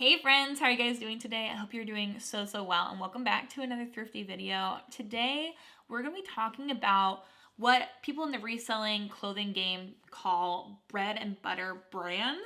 Hey friends, how are you guys doing today? I hope you're doing so well, and welcome back to another thrifty video. Today, we're gonna be talking about what people in the reselling clothing game call bread and butter brands.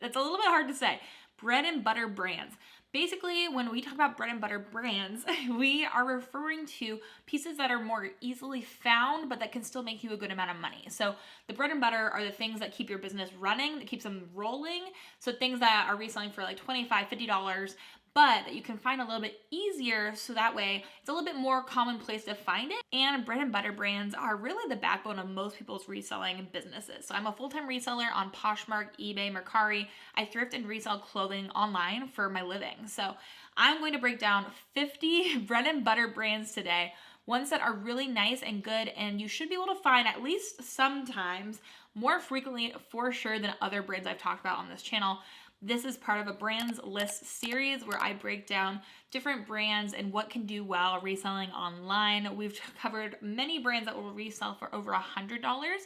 That's a little bit hard to say. Bread and butter brands. Basically, when we talk about bread and butter brands, we are referring to pieces that are more easily found, but that can still make you a good amount of money. So the bread and butter are the things that keep your business running, that keeps them rolling. So things that are reselling for like $25, $50, but that you can find a little bit easier, so that way it's a little bit more commonplace to find it. And bread and butter brands are really the backbone of most people's reselling businesses. So I'm a full-time reseller on Poshmark, eBay, Mercari. I thrift and resell clothing online for my living. So I'm going to break down 50 bread and butter brands today, ones that are really nice and good, and you should be able to find at least sometimes, more frequently for sure than other brands I've talked about on this channel. This is part of a brands list series where I break down different brands and what can do well reselling online. We've covered many brands that will resell for over $100.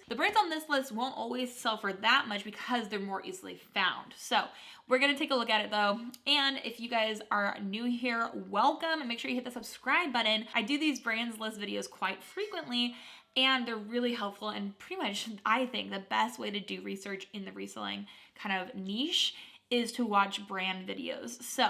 The brands on this list won't always sell for that much because they're more easily found. So we're gonna take a look at it though. And if you guys are new here, welcome, and make sure you hit the subscribe button. I do these brands list videos quite frequently, and they're really helpful and pretty much, I think, the best way to do research in the reselling kind of niche is to watch brand videos. So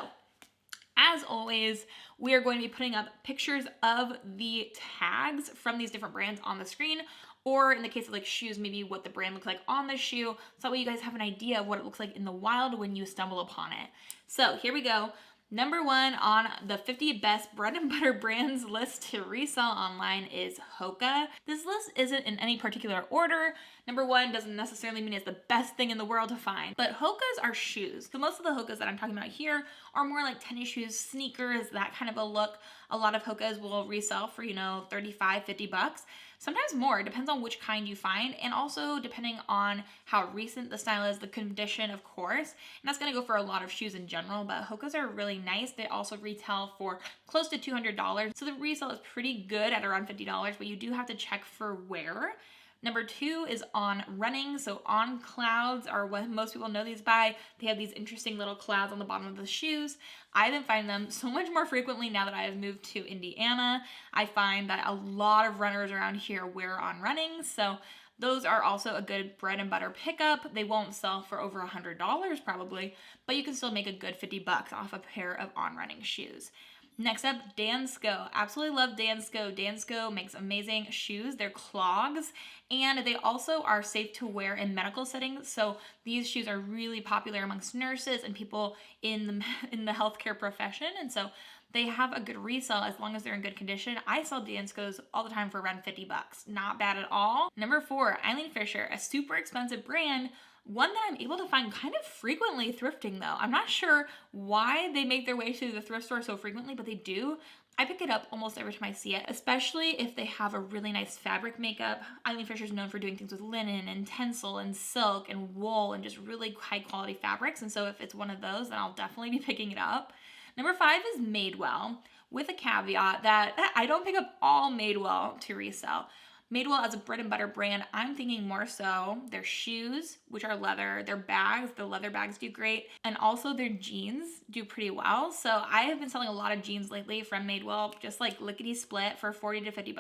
as always, we are going to be putting up pictures of the tags from these different brands on the screen, or in the case of like shoes, maybe what the brand looks like on the shoe, so that way you guys have an idea of what it looks like in the wild when you stumble upon it. So here we go. Number one on the 50 best bread and butter brands list to resell online is Hoka. This list isn't in any particular order. Number one doesn't necessarily mean it's the best thing in the world to find, but Hokas are shoes. So most of the Hokas that I'm talking about here are more like tennis shoes, sneakers, that kind of a look. A lot of Hokas will resell for, $35, $50. Sometimes more, it depends on which kind you find, and also depending on how recent the style is, the condition, of course. And that's gonna go for a lot of shoes in general, but Hokas are really nice. They also retail for close to $200. So the resale is pretty good at around $50, but you do have to check for wear. Number two is On Running. So On Clouds are what most people know these by. They have these interesting little clouds on the bottom of the shoes. I've been finding them so much more frequently now that I have moved to Indiana. I find that a lot of runners around here wear On Running. So those are also a good bread and butter pickup. They won't sell for over $100 probably, but you can still make a good $50 off a pair of On Running shoes. Next up, Dansko. Absolutely love Dansko. Dansko makes amazing shoes. They're clogs, and they also are safe to wear in medical settings. So these shoes are really popular amongst nurses and people in the healthcare profession, and so they have a good resale as long as they're in good condition. I sell Danskos all the time for around $50. Not bad at all. Number four, Eileen Fisher, a super expensive brand. One that I'm able to find kind of frequently thrifting though. I'm not sure why they make their way to the thrift store so frequently, but they do. I pick it up almost every time I see it, especially if they have a really nice fabric makeup. Eileen Fisher is known for doing things with linen and tencel and silk and wool and just really high quality fabrics. And so if it's one of those, then I'll definitely be picking it up. Number five is Madewell, with a caveat that I don't pick up all Madewell to resell. Madewell as a bread and butter brand, I'm thinking more so their shoes, which are leather, their bags, the leather bags do great, and also their jeans do pretty well. So I have been selling a lot of jeans lately from Madewell, just like lickety split for $40 to $50.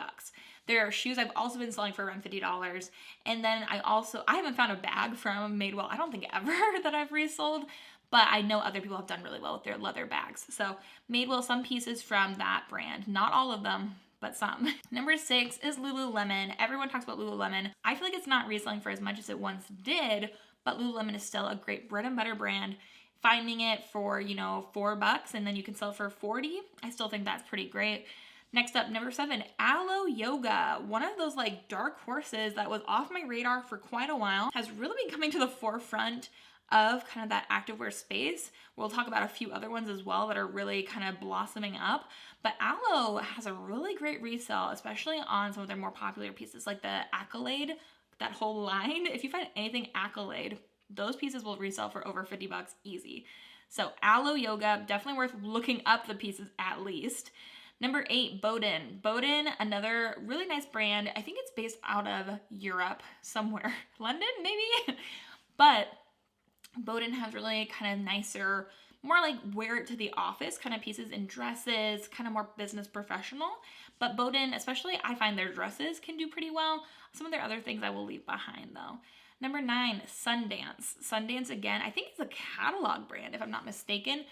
There are shoes I've also been selling for around $50. And then I haven't found a bag from Madewell, I don't think ever, that I've resold, but I know other people have done really well with their leather bags. So Madewell, some pieces from that brand, not all of them, but some. Number six is Lululemon. Everyone talks about Lululemon. I feel like it's not reselling for as much as it once did, but Lululemon is still a great bread and butter brand. Finding it for, $4 and then you can sell it for $40. I still think that's pretty great. Next up, number seven, Alo Yoga. One of those like dark horses that was off my radar for quite a while, has really been coming to the forefront of kind of that activewear space. We'll talk about a few other ones as well that are really kind of blossoming up. But Alo has a really great resale, especially on some of their more popular pieces like the Accolade, that whole line. If you find anything Accolade, those pieces will resell for over $50 easy. So Alo Yoga, definitely worth looking up the pieces at least. Number eight, Boden. Boden, another really nice brand. I think it's based out of Europe somewhere. London, maybe? But Boden has really kind of nicer, more like wear it to the office kind of pieces and dresses, kind of more business professional. But Boden, especially, I find their dresses can do pretty well. Some of their other things I will leave behind though. Number 9, Sundance. Sundance, again, I think it's a catalog brand if I'm not mistaken,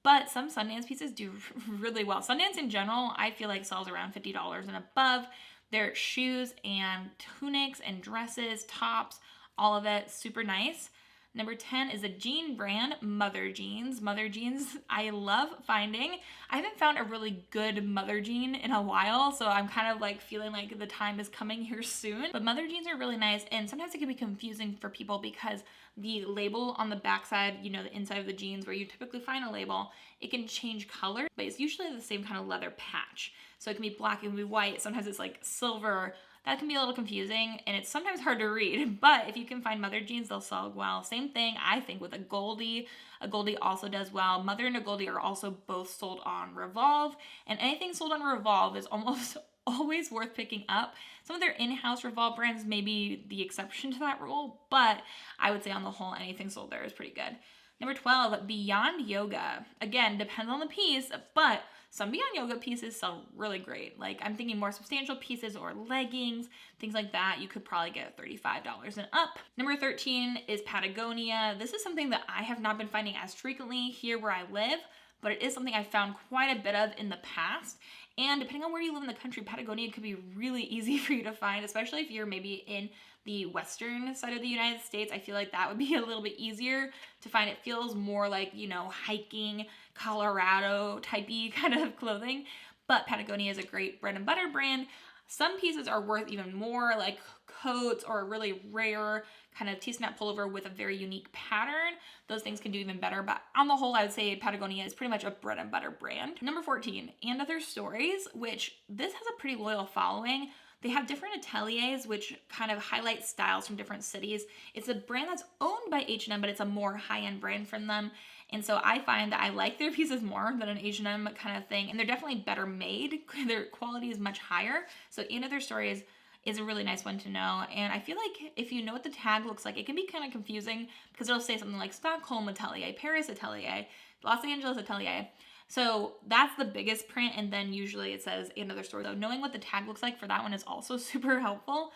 but some Sundance pieces do really well. Sundance in general, I feel like sells around $50 and above. Their shoes and tunics and dresses, tops, all of it, super nice. Number 10 is a jean brand, Mother Jeans. Mother Jeans, I love finding. I haven't found a really good Mother Jean in a while, so I'm kind of like feeling like the time is coming here soon. But Mother Jeans are really nice, and sometimes it can be confusing for people because the label on the backside, you know, the inside of the jeans where you typically find a label, it can change color, but it's usually the same kind of leather patch. So it can be black, it can be white, sometimes it's like silver. That can be a little confusing, and it's sometimes hard to read, but if you can find Mother Jeans, they'll sell well. Same thing, I think, with a Goldie. A Goldie also does well. Mother and a Goldie are also both sold on Revolve, and anything sold on Revolve is almost always worth picking up. Some of their in-house Revolve brands may be the exception to that rule, but I would say on the whole, anything sold there is pretty good. Number 12, Beyond Yoga. Again, depends on the piece, but some Beyond Yoga pieces sell really great. Like I'm thinking more substantial pieces or leggings, things like that. You could probably get $35 and up. Number 13 is Patagonia. This is something that I have not been finding as frequently here where I live, but it is something I've found quite a bit of in the past. And depending on where you live in the country, Patagonia could be really easy for you to find, especially if you're maybe in the western side of the United States. I feel like that would be a little bit easier to find. It feels more like, you know, hiking, Colorado type-y kind of clothing. But Patagonia is a great bread and butter brand. Some pieces are worth even more, like coats or a really rare kind of T-snap pullover with a very unique pattern. Those things can do even better, but on the whole, I would say Patagonia is pretty much a bread and butter brand. Number 14, And Other Stories, which this has a pretty loyal following. They have different ateliers, which kind of highlight styles from different cities. It's a brand that's owned by H&M, but it's a more high-end brand from them. And so I find that I like their pieces more than an H&M kind of thing. And they're definitely better made. Their quality is much higher. So And Other Stories is a really nice one to know. And I feel like if you know what the tag looks like, it can be kind of confusing because it'll say something like Stockholm Atelier, Paris Atelier, Los Angeles Atelier. So that's the biggest print, and then usually it says And Other Story. So knowing what the tag looks like for that one is also super helpful.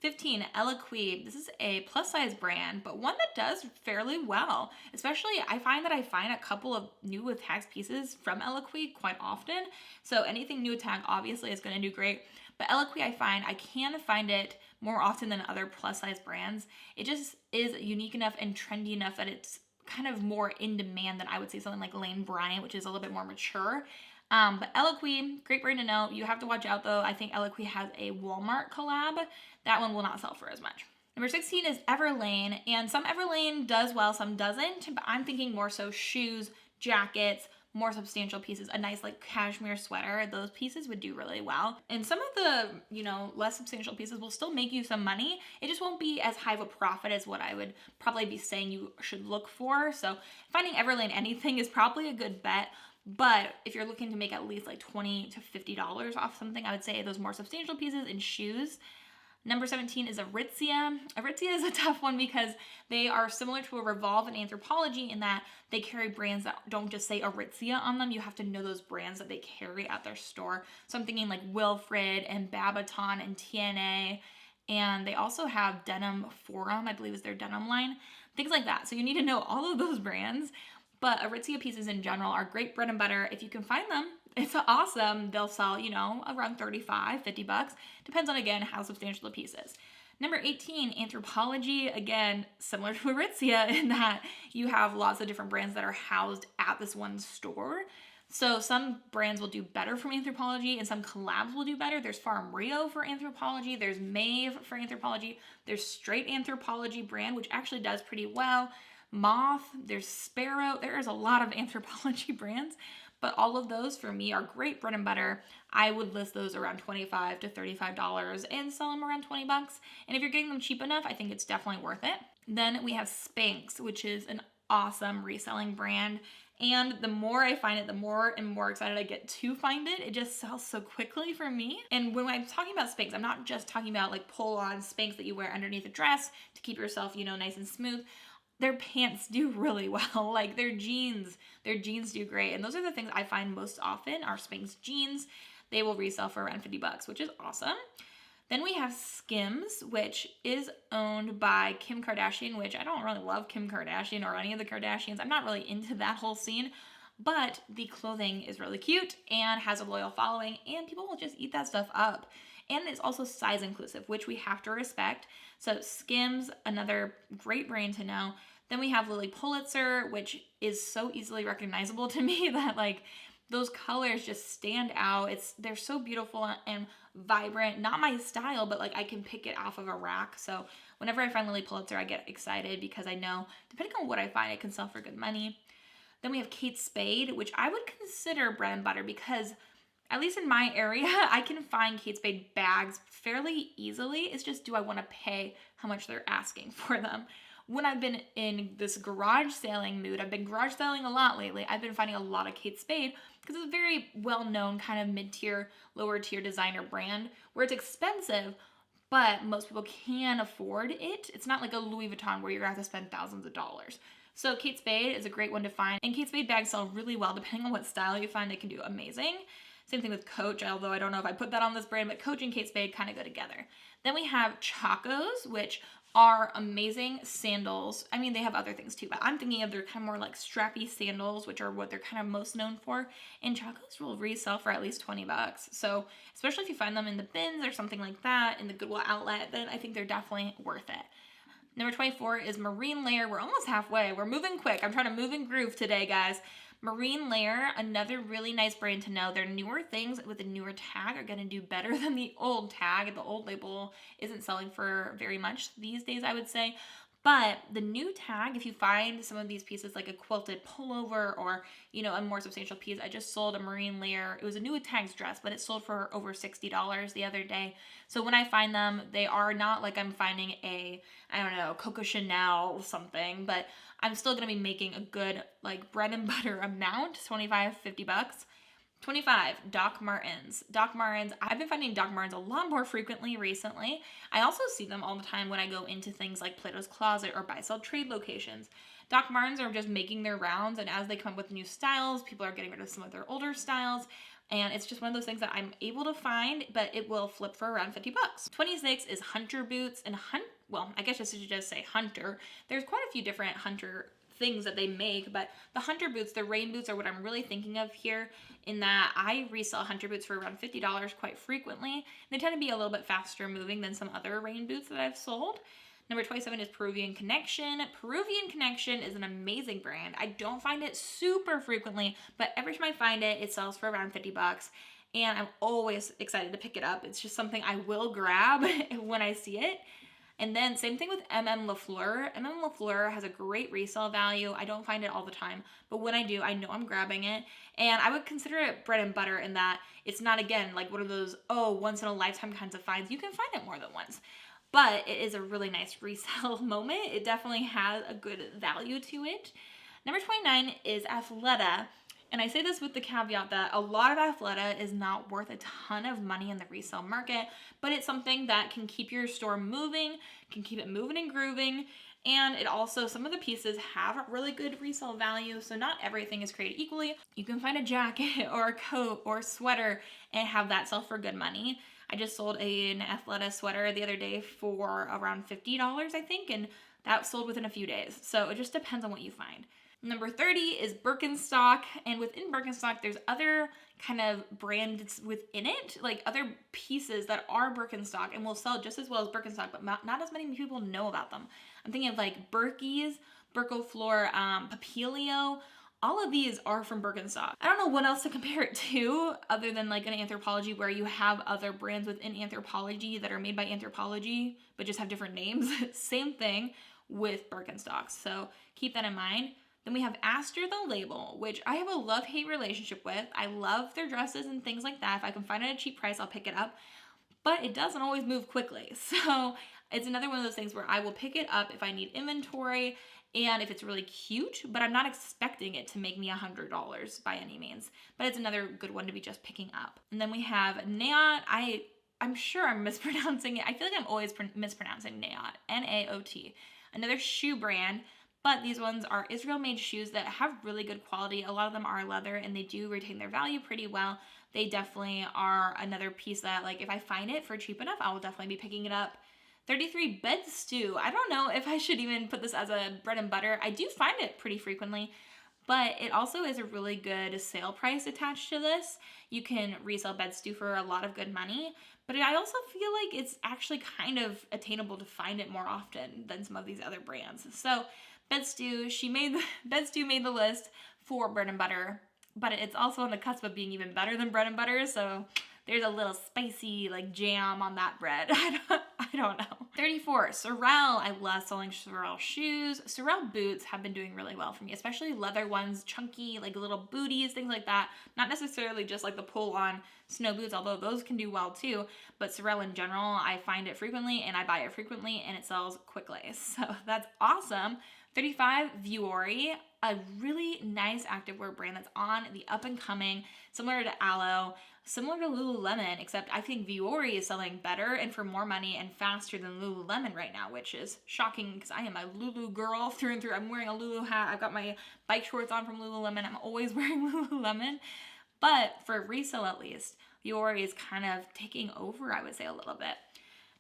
15, Eloquii. This is a plus size brand, but one that does fairly well. Especially, I find a couple of new with tags pieces from Eloquii quite often. So anything new with tag obviously is going to do great. But Eloquii, I can find it more often than other plus size brands. It just is unique enough and trendy enough that it's kind of more in demand than I would say something like Lane Bryant, which is a little bit more mature. But Eloquii, great brand to know. You have to watch out though. I think Eloquii has a Walmart collab. That one will not sell for as much. Number 16 is Everlane, and some Everlane does well, some doesn't, but I'm thinking more so shoes, jackets, more substantial pieces, a nice like cashmere sweater, those pieces would do really well. And some of the, you know, less substantial pieces will still make you some money. It just won't be as high of a profit as what I would probably be saying you should look for. So finding Everlane anything is probably a good bet. But if you're looking to make at least like $20 to $50 off something, I would say those more substantial pieces and shoes. Number 17 is Aritzia. Aritzia is a tough one because they are similar to a Revolve and Anthropologie in that they carry brands that don't just say Aritzia on them. You have to know those brands that they carry at their store. So I'm thinking like Wilfred and Babaton and TNA. And they also have Denim Forum, I believe is their denim line. Things like that. So you need to know all of those brands. But Aritzia pieces in general are great bread and butter. If you can find them, it's awesome. They'll sell, you know, around $35, $50. Depends on, again, how substantial the piece is. Number 18, Anthropologie. Again, similar to Aritzia in that you have lots of different brands that are housed at this one store. So some brands will do better from Anthropologie and some collabs will do better. There's Farm Rio for Anthropologie. There's Maeve for Anthropologie. There's Straight Anthropologie brand, which actually does pretty well. Moth, there's Sparrow. There is a lot of Anthropologie brands, but all of those for me are great bread and butter. I would list those around $25 to $35 and sell them around $20. And if you're getting them cheap enough, I think it's definitely worth it. Then we have Spanx, which is an awesome reselling brand. And the more I find it, the more and more excited I get to find it. It just sells so quickly for me. And when I'm talking about Spanx, I'm not just talking about like pull-on Spanx that you wear underneath a dress to keep yourself, you know, nice and smooth. their pants do really well. Like their jeans do great. And those are the things I find most often are Spanx jeans. They will resell for around $50, which is awesome. Then we have Skims, which is owned by Kim Kardashian, which I don't really love Kim Kardashian or any of the Kardashians. I'm not really into that whole scene, but the clothing is really cute and has a loyal following, and people will just eat that stuff up. And it's also size inclusive, which we have to respect. So Skims, another great brand to know. Then we have Lily Pulitzer, which is so easily recognizable to me that like those colors just stand out. They're so beautiful and vibrant. Not my style, but like I can pick it off of a rack. So whenever I find Lily Pulitzer, I get excited because I know depending on what I find, it can sell for good money. Then we have Kate Spade, which I would consider bread and butter because at least in my area, I can find Kate Spade bags fairly easily. It's just, do I want to pay how much they're asking for them? When I've been in this garage selling mood, I've been garage selling a lot lately, I've been finding a lot of Kate Spade because it's a very well-known kind of mid-tier, lower-tier designer brand where it's expensive, but most people can afford it. It's not like a Louis Vuitton where you're going to have to spend thousands of dollars. So Kate Spade is a great one to find, and Kate Spade bags sell really well. Depending on what style you find, they can do amazing. Same thing with Coach, although I don't know if I put that on this brand, but Coach and Kate Spade kind of go together. Then we have Chacos, which are amazing sandals. I mean, they have other things too, but I'm thinking of their kind of more like strappy sandals, which are what they're kind of most known for. And Chacos will resell for at least $20. So especially if you find them in the bins or something like that in the Goodwill outlet, then I think they're definitely worth it. Number 24 is Marine Layer. We're almost halfway. We're moving quick. I'm trying to move and groove today, guys. Marine Layer, another really nice brand to know. Their newer things with a newer tag are going to do better than the old tag. The old label isn't selling for very much these days, I would say. But the new tag, if you find some of these pieces like a quilted pullover or, you know, a more substantial piece, I just sold a Marine Layer. It was a new tags dress, but it sold for over $60 the other day. So when I find them, they are not like I'm finding a, I don't know, Coco Chanel something, but I'm still going to be making a good like bread and butter amount, $25, $50. 25, Doc Martens. Doc Martens, I've been finding Doc Martens a lot more frequently recently. I also see them all the time when I go into things like Plato's Closet or buy-sell trade locations. Doc Martens are just making their rounds, and as they come up with new styles, people are getting rid of some of their older styles, and it's just one of those things that I'm able to find, but it will flip for around $50. 26 is Hunter boots, and well, I guess I should just say Hunter. There's quite a few different Hunter things that they make, but the Hunter boots, the rain boots, are what I'm really thinking of here, in that I resell Hunter boots for around $50 quite frequently. They tend to be a little bit faster moving than some other rain boots that I've sold. Number 27 is Peruvian Connection. Peruvian Connection is an amazing brand. I don't find it super frequently, but every time I find it, it sells for around $50. And I'm always excited to pick it up. It's just something I will grab when I see it. And then same thing with Lafleur. Lafleur has a great resale value. I don't find it all the time, but when I do, I know I'm grabbing it. And I would consider it bread and butter in that it's not, again, like one of those, once in a lifetime kinds of finds. You can find it more than once, but it is a really nice resale moment. It definitely has a good value to it. Number 29 is Athleta. And I say this with the caveat that a lot of Athleta is not worth a ton of money in the resale market, but it's something that can keep your store moving, can keep it moving and grooving, and it also, some of the pieces have a really good resale value, so not everything is created equally. You can find a jacket or a coat or a sweater and have that sell for good money. I just sold an Athleta sweater the other day for around $50, I think, and that sold within a few days. So it just depends on what you find. Number 30 is Birkenstock, and within Birkenstock, there's other kind of brands within it, like other pieces that are Birkenstock and will sell just as well as Birkenstock, but not as many people know about them. I'm thinking of like Berkeys, Berkoflor, Papilio. All of these are from Birkenstock. I don't know what else to compare it to other than like an Anthropologie where you have other brands within Anthropologie that are made by Anthropologie, but just have different names. Same thing with Birkenstocks, so keep that in mind. Then we have Aster the label, which I have a love-hate relationship with. I love their dresses and things like that. If I can find it at a cheap price, I'll pick it up. But it doesn't always move quickly. So it's another one of those things where I will pick it up if I need inventory and if it's really cute, but I'm not expecting it to make me $100 by any means. But it's another good one to be just picking up. And then we have Naon. I'm sure I'm mispronouncing it. I feel like I'm always mispronouncing Naon, Naot. Another shoe brand. But these ones are Israel-made shoes that have really good quality. A lot of them are leather and they do retain their value pretty well. They definitely are another piece that, like, if I find it for cheap enough, I will definitely be picking it up. 33 bed stew. I don't know if I should even put this as a bread and butter. I do find it pretty frequently, but it also is a really good sale price attached to this. You can resell bed stew for a lot of good money, but I also feel like it's actually kind of attainable to find it more often than some of these other brands. So bed stew, bed stew made the list for bread and butter, but it's also on the cusp of being even better than bread and butter. So there's a little spicy like jam on that bread. I don't know. 34, Sorel. I love selling Sorel shoes. Sorel boots have been doing really well for me, especially leather ones, chunky, like little booties, things like that. Not necessarily just like the pull-on snow boots, although those can do well too. But Sorel in general, I find it frequently and I buy it frequently and it sells quickly. So that's awesome. 35, Viori, a really nice activewear brand that's on the up and coming, similar to Aloe, similar to Lululemon, except I think Viori is selling better and for more money and faster than Lululemon right now, which is shocking because I am a Lulu girl through and through. I'm wearing a Lulu hat. I've got my bike shorts on from Lululemon. I'm always wearing Lululemon. But for resale at least, Viori is kind of taking over, I would say, a little bit.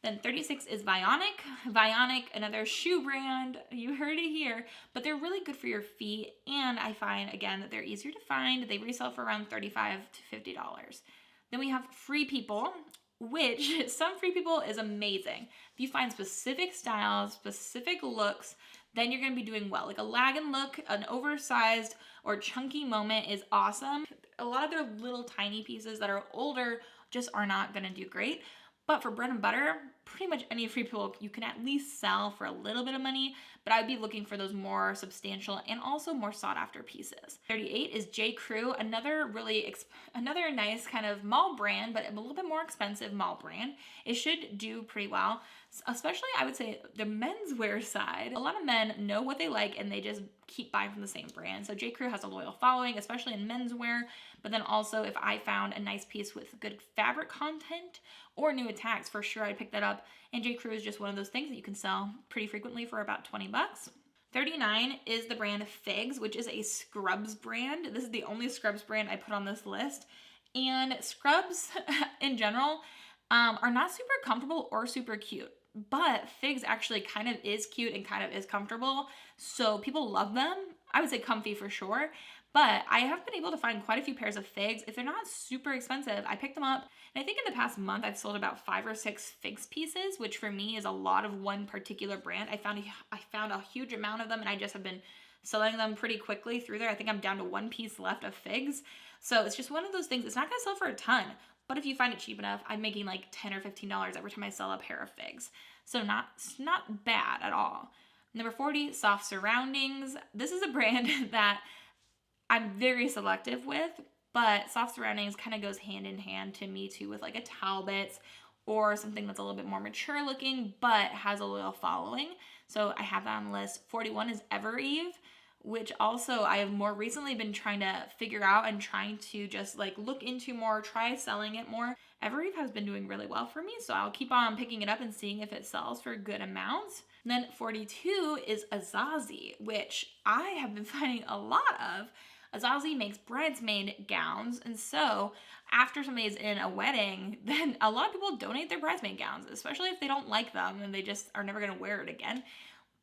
Then 36 is Bionic. Bionic, another shoe brand. You heard it here. But they're really good for your feet. And I find, again, that they're easier to find. They resell for around $35 to $50. Then we have Free People, which some Free People is amazing. If you find specific styles, specific looks, then you're going to be doing well. Like a lagging look, an oversized or chunky moment is awesome. A lot of their little tiny pieces that are older just are not going to do great. But for bread and butter, pretty much any Free People you can at least sell for a little bit of money, but I'd be looking for those more substantial and also more sought after pieces. 38 is JCrew, another nice kind of mall brand, but a little bit more expensive mall brand. It should do pretty well, especially I would say the menswear side. A lot of men know what they like and they just keep buying from the same brand. So JCrew has a loyal following, especially in menswear, but then also if I found a nice piece with good fabric content or new attacks, for sure I'd pick that up. And JCrew is just one of those things that you can sell pretty frequently for about 20 bucks. 39 is the brand Figs, which is a scrubs brand. This is the only scrubs brand I put on this list. And scrubs in general are not super comfortable or super cute. But Figs actually kind of is cute and kind of is comfortable. So people love them. I would say comfy for sure. But I have been able to find quite a few pairs of Figs. If they're not super expensive, I pick them up. And I think in the past month, I've sold about 5 or 6 Figs pieces, which for me is a lot of one particular brand. I found a huge amount of them and I just have been selling them pretty quickly through there. I think I'm down to 1 piece left of Figs. So it's just one of those things. It's not going to sell for a ton, but if you find it cheap enough, I'm making like $10 or $15 every time I sell a pair of Figs. So not bad at all. Number 40, Soft Surroundings. This is a brand that I'm very selective with, but Soft Surroundings kind of goes hand in hand to me too with like a Talbot's or something that's a little bit more mature looking, but has a loyal following. So I have that on the list. 41 is Evereve, which also I have more recently been trying to figure out and trying to just like look into more, try selling it more. Evereve has been doing really well for me, so I'll keep on picking it up and seeing if it sells for good amounts. And then 42 is Azazi, which I have been finding a lot of. Azazi makes bridesmaid gowns, and so after somebody's in a wedding, then a lot of people donate their bridesmaid gowns, especially if they don't like them and they just are never going to wear it again.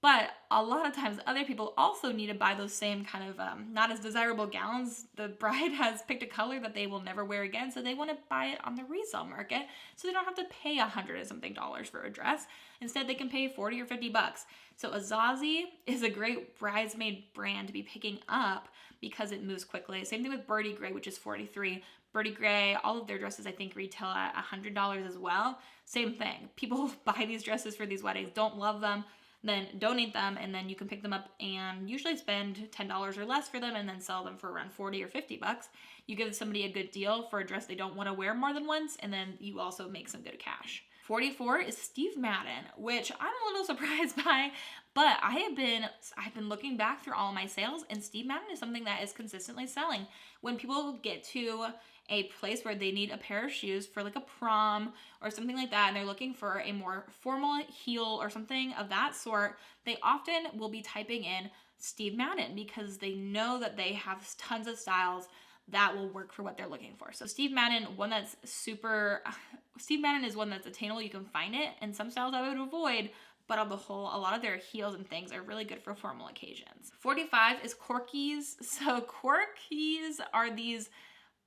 But a lot of times other people also need to buy those same kind of not as desirable gowns. The bride has picked a color that they will never wear again, so they want to buy it on the resale market so they don't have to pay $100 and something for a dress. Instead, they can pay 40 or 50 bucks. So Azazi is a great bridesmaid brand to be picking up because it moves quickly. Same thing with Birdie Gray, which is 43. Birdie Gray, all of their dresses I think retail at $100 as well. Same thing. People buy these dresses for these weddings, don't love them, then donate them, and then you can pick them up and usually spend $10 or less for them and then sell them for around 40 or 50 bucks. You give somebody a good deal for a dress they don't want to wear more than once, and then you also make some good cash. 44 is Steve Madden, which I'm a little surprised by, but I've been looking back through all of my sales, and Steve Madden is something that is consistently selling. When people get to a place where they need a pair of shoes for like a prom or something like that, and they're looking for a more formal heel or something of that sort, they often will be typing in Steve Madden because they know that they have tons of styles that will work for what they're looking for. So Steve Madden is one that's attainable. You can find it, and some styles I would avoid, but on the whole, a lot of their heels and things are really good for formal occasions. 45 is Corky's. So Corky's are these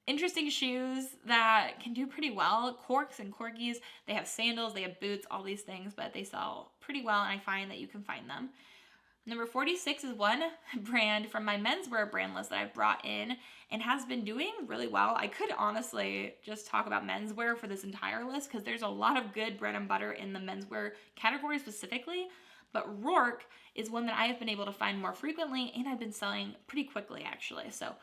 interesting shoes that can do pretty well. Corks and Corky's, they have sandals, they have boots, all these things, but they sell pretty well, and I find that you can find them. Number 46 is one brand from my menswear brand list that I've brought in and has been doing really well. I could honestly just talk about menswear for this entire list because there's a lot of good bread and butter in the menswear category specifically, but Rourke is one that I have been able to find more frequently and I've been selling pretty quickly actually. So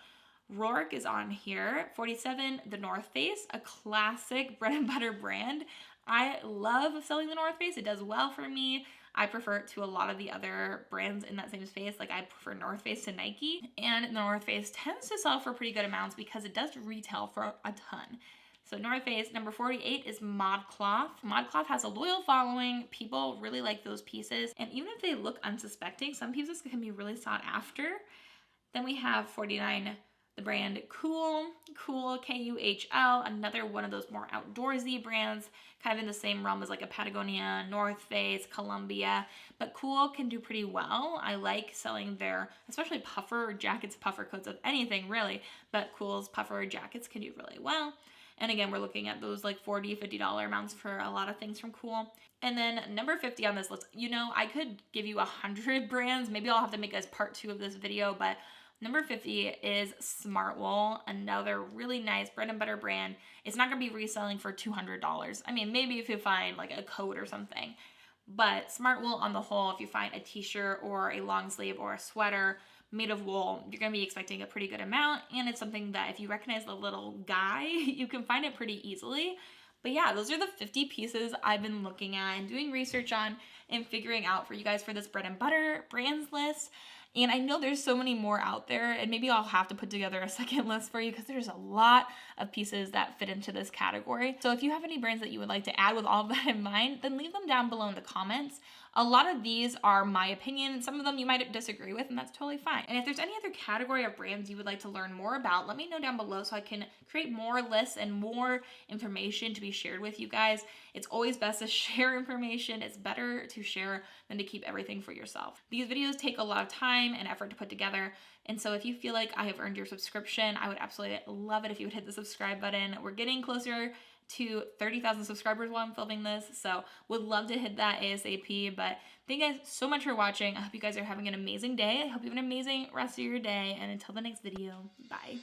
Rourke is on here. 47, the North Face, a classic bread and butter brand. I love selling the North Face. It does well for me. I prefer it to a lot of the other brands in that same space. Like I prefer North Face to Nike, and the North Face tends to sell for pretty good amounts because it does retail for a ton. So North Face. Number 48 is ModCloth. ModCloth has a loyal following. People really like those pieces, and even if they look unsuspecting, some pieces can be really sought after. Then we have 49, the brand Kuhl, Kuhl, another one of those more outdoorsy brands, kind of in the same realm as like a Patagonia, North Face, Columbia, but Kuhl can do pretty well. I like selling their, especially puffer jackets, puffer coats of anything really, but Kuhl's puffer jackets can do really well. And again, we're looking at those like $40, $50 amounts for a lot of things from Kuhl. And then number 50 on this list, I could give you 100 brands. Maybe I'll have to make as part 2 of this video, but number 50 is Smartwall, another really nice bread and butter brand. It's not going to be reselling for $200. I mean, maybe if you find like a coat or something. But Smartwool on the whole, if you find a t-shirt or a long sleeve or a sweater made of wool, you're going to be expecting a pretty good amount. And it's something that if you recognize the little guy, you can find it pretty easily. But yeah, those are the 50 pieces I've been looking at and doing research on and figuring out for you guys for this bread and butter brands list. And I know there's so many more out there, and maybe I'll have to put together a second list for you because there's a lot of pieces that fit into this category. So if you have any brands that you would like to add with all of that in mind, then leave them down below in the comments. A lot of these are my opinion. Some of them you might disagree with, and that's totally fine. And if there's any other category of brands you would like to learn more about, let me know down below so I can create more lists and more information to be shared with you guys. It's always best to share information. It's better to share than to keep everything for yourself. These videos take a lot of time and effort to put together. And so if you feel like I have earned your subscription, I would absolutely love it if you would hit the subscribe button. We're getting closer to 30,000 subscribers while I'm filming this, so would love to hit that ASAP. But thank you guys so much for watching. I hope you guys are having an amazing day. I hope you have an amazing rest of your day, and until the next video, bye.